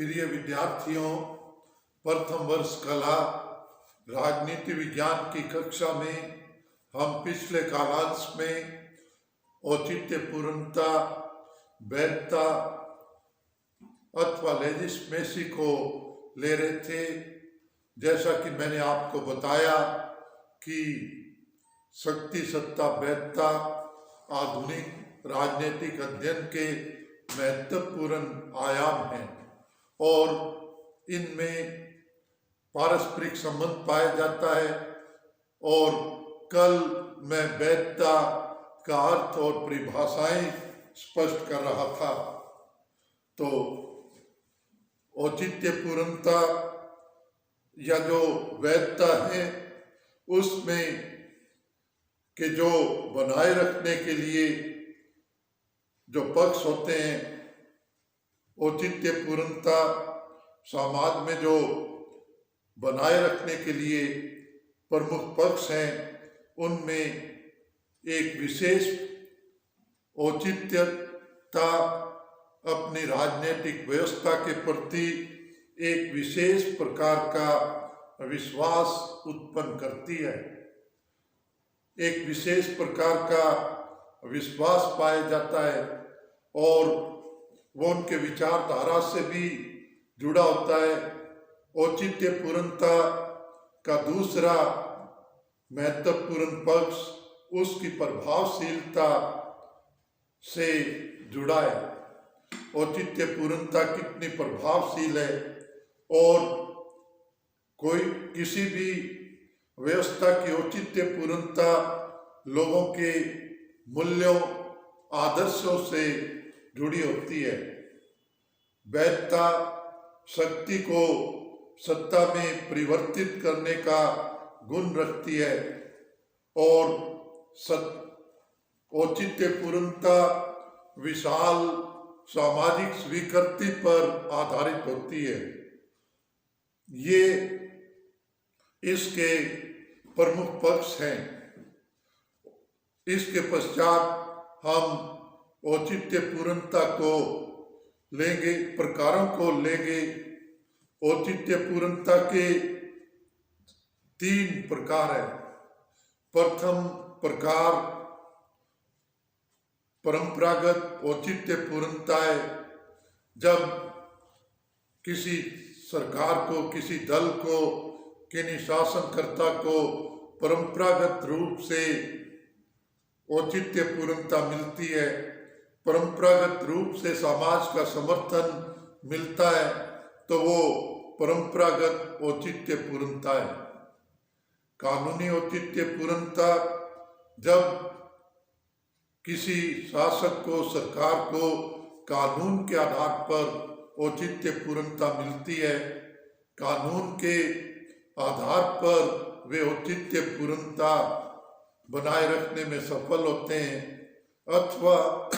प्रिय विद्यार्थियों, प्रथम वर्ष कला राजनीति विज्ञान की कक्षा में हम पिछले कालांश में औचित्य पूर्णता, वैधता अथवा लेजिस्मेसी को ले रहे थे। जैसा कि मैंने आपको बताया कि शक्ति, सत्ता, वैधता आधुनिक राजनीतिक अध्ययन के महत्वपूर्ण आयाम हैं और इनमें पारस्परिक संबंध पाया जाता है। और कल मैं वैधता का अर्थ और परिभाषाएं स्पष्ट कर रहा था। तो औचित्य पूर्णता या जो वैधता है उसमें के जो बनाए रखने के लिए जो पक्ष होते हैं, औचित्य पूर्णता समाज में जो बनाए रखने के लिए प्रमुख पक्ष हैं, उनमें एक विशेष औचित्यता अपनी राजनीतिक व्यवस्था के प्रति एक विशेष प्रकार का विश्वास उत्पन्न करती है। एक विशेष प्रकार का विश्वास पाया जाता है और वो उनके विचारधारा से भी जुड़ा होता है। औचित्य पूर्णता का दूसरा महत्वपूर्ण पक्ष उसकी प्रभावशीलता से जुड़ा है। औचित्य पूर्णता कितनी प्रभावशील है और कोई किसी भी व्यवस्था की औचित्य पूर्णता लोगों के मूल्यों, आदर्शों से जुड़ी होती है। वैधता शक्ति को सत्ता में परिवर्तित करने का गुण रखती है और औचित्य पूर्णता विशाल सामाजिक स्वीकृति पर आधारित होती है। ये इसके प्रमुख पक्ष हैं। इसके पश्चात हम औचित्य पूर्णता को लेंगे, प्रकारों को लेंगे। औचित्य पूर्णता के 3 प्रकार है। प्रथम प्रकार परंपरागत औचित्य पूर्णता है। जब किसी सरकार को, किसी दल को, किसी शासनकर्ता को परंपरागत रूप से औचित्य पूर्णता मिलती है, परंपरागत रूप से समाज का समर्थन मिलता है, तो वो परंपरागत औचित्य पूर्णता है। कानूनी औचित्य पूर्णता जब किसी शासक को, सरकार को कानून के आधार पर औचित्य पूर्णता मिलती है, कानून के आधार पर वे औचित्य पूर्णता बनाए रखने में सफल होते हैं, अथवा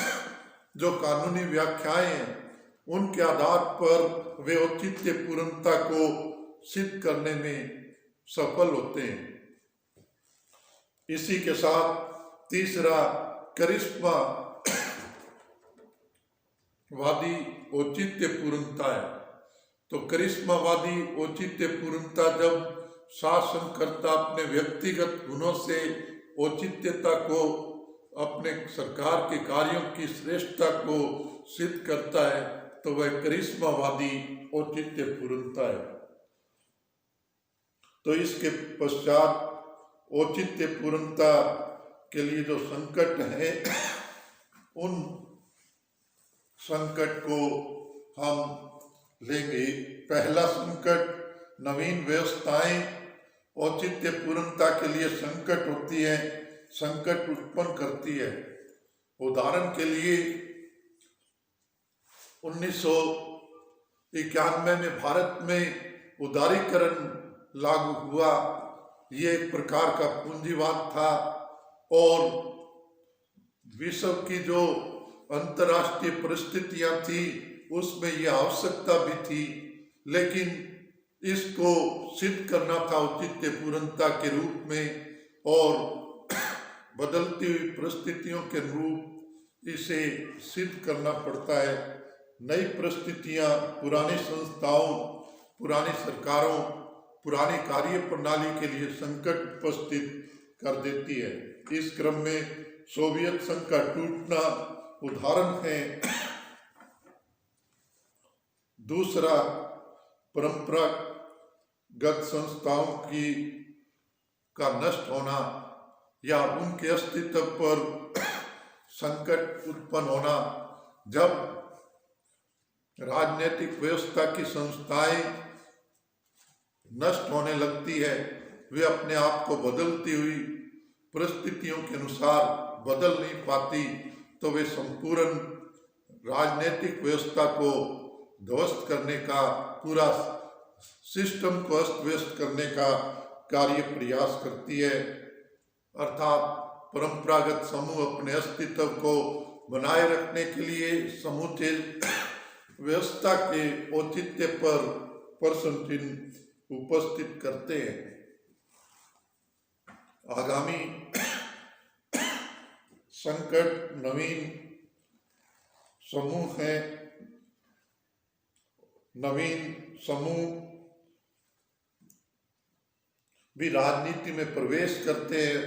जो कानूनी व्याख्याएं हैं उनके आधार पर वे औचित्य पूर्णता को सिद्ध करने में सफल होते हैं। इसी के साथ तीसरा करिश्मा वादी औचित्य पूर्णता है। तो करिश्मावादी औचित्य पूर्णता जब शासनकर्ता अपने व्यक्तिगत गुणों से औचित्यता को, अपने सरकार के कार्यों की श्रेष्ठता को सिद्ध करता है, तो वह करिश्मावादी औचित्य पूर्णता है। तो इसके पश्चात औचित्य पूर्णता के लिए जो संकट है, उन संकट को हम लेंगे। पहला संकट, नवीन व्यवस्थाएं औचित्य पूर्णता के लिए संकट होती है, संकट उत्पन्न करती है। उदाहरण के लिए 1991 में भारत में उदारीकरण लागू हुआ। ये एक प्रकार का पूंजीवाद था और विश्व की जो अंतर्राष्ट्रीय परिस्थितियां थी उसमें यह आवश्यकता भी थी, लेकिन इसको सिद्ध करना था औचित्य पूर्णता के रूप में और बदलती हुई परिस्थितियों के अनुरूप इसे सिद्ध करना पड़ता है। नई परिस्थितियां पुरानी संस्थाओं, पुरानी सरकारों, पुरानी कार्य प्रणाली के लिए संकट उपस्थित कर देती है। इस क्रम में सोवियत संघ का टूटना उदाहरण है। दूसरा, परंपरागत संस्थाओं का नष्ट होना या उनके अस्तित्व पर संकट उत्पन्न होना। जब राजनीतिक व्यवस्था की संस्थाएं नष्ट होने लगती है, वे अपने आप को बदलती हुई परिस्थितियों के अनुसार बदल नहीं पाती, तो वे संपूर्ण राजनीतिक व्यवस्था को ध्वस्त करने का, पूरा सिस्टम को अस्त व्यस्त करने का कार्य प्रयास करती है। अर्थात परंपरागत समूह अपने अस्तित्व को बनाए रखने के लिए समूचे व्यवस्था के औचित्य पर प्रश्न चिन्ह उपस्थित करते हैं। आगामी संकट नवीन समूह हैं। नवीन समूह भी राजनीति में प्रवेश करते हैं।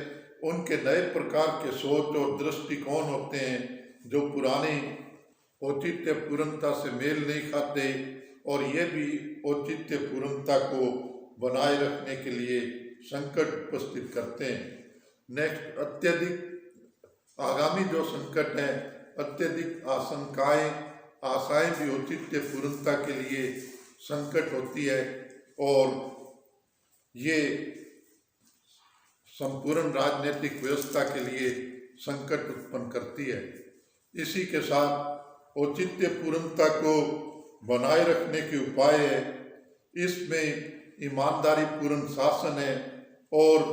उनके नए प्रकार के सोच और दृष्टिकोण होते हैं जो पुरानी औचित्य पूर्णता से मेल नहीं खाते, और ये भी औचित्य पूर्णता को बनाए रखने के लिए संकट उपस्थित करते हैं। नेक्स्ट, अत्यधिक आगामी जो संकट है, अत्यधिक आशाएं भी औचित्य पूर्णता के लिए संकट होती है, और ये संपूर्ण राजनीतिक व्यवस्था के लिए संकट उत्पन्न करती है। इसी के साथ औचित्य पूर्णता को बनाए रखने के उपाय है। इसमें ईमानदारी पूर्ण शासन है और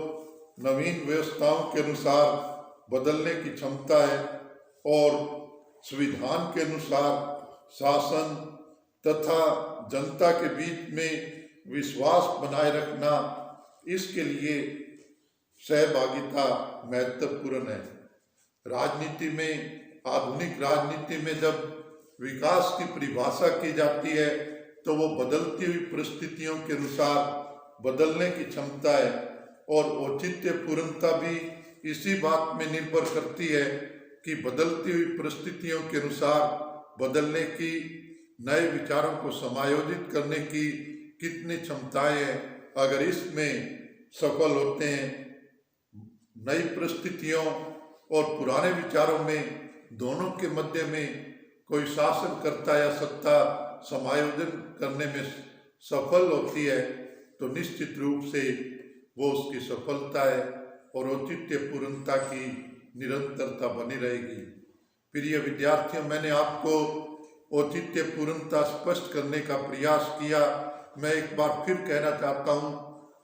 नवीन व्यवस्थाओं के अनुसार बदलने की क्षमता है, और संविधान के अनुसार शासन तथा जनता के बीच में विश्वास बनाए रखना, इसके लिए सहभागिता महत्वपूर्ण है। राजनीति में, आधुनिक राजनीति में जब विकास की परिभाषा की जाती है, तो वो बदलती हुई परिस्थितियों के अनुसार बदलने की क्षमता है, और औचित्य पूर्णता भी इसी बात में निर्भर करती है कि बदलती हुई परिस्थितियों के अनुसार बदलने की, नए विचारों को समायोजित करने की कितनी क्षमताएं हैं। अगर इसमें सफल होते हैं, नई परिस्थितियों और पुराने विचारों में, दोनों के मध्य में कोई शासनकर्ता या सत्ता समायोजन करने में सफल होती है, तो निश्चित रूप से वो उसकी सफलता है और औचित्य पूर्णता की निरंतरता बनी रहेगी। प्रिय विद्यार्थियों, मैंने आपको औचित्य पूर्णता स्पष्ट करने का प्रयास किया। मैं एक बार फिर कहना चाहता हूँ,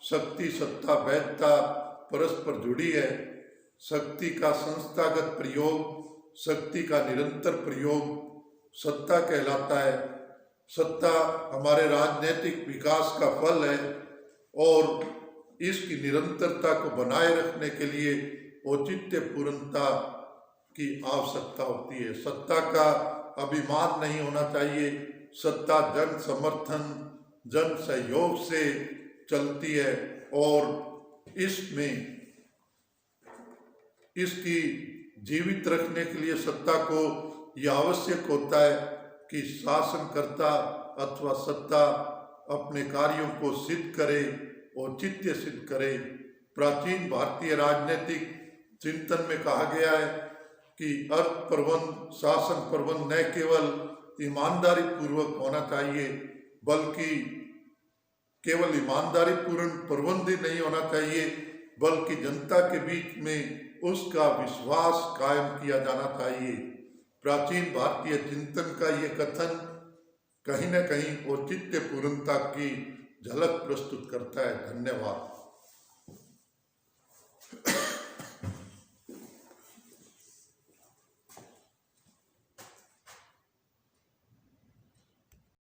शक्ति, सत्ता, वैधता परस्पर जुड़ी है। शक्ति का संस्थागत प्रयोग, शक्ति का निरंतर प्रयोग सत्ता कहलाता है। सत्ता हमारे राजनीतिक विकास का फल है, और इसकी निरंतरता को बनाए रखने के लिए औचित्य पूर्णता की आवश्यकता होती है। सत्ता का अभिमान नहीं होना चाहिए। सत्ता जन समर्थन, जन सहयोग से चलती है, और इसमें इसकी जीवित रखने के लिए सत्ता को यह आवश्यक होता है कि शासनकर्ता अथवा सत्ता अपने कार्यों को सिद्ध करे, औचित्य सिद्ध करे। प्राचीन भारतीय राजनीतिक चिंतन में कहा गया है कि अर्थ प्रबंध, शासन प्रबंध न केवल ईमानदारी पूर्वक होना चाहिए, बल्कि केवल ईमानदारी पूर्ण प्रबंध ही नहीं होना चाहिए, बल्कि जनता के बीच में उसका विश्वास कायम किया जाना चाहिए। प्राचीन भारतीय चिंतन का ये कथन कहीं न कहीं औचित्य पूर्णता की झलक प्रस्तुत करता है। धन्यवाद।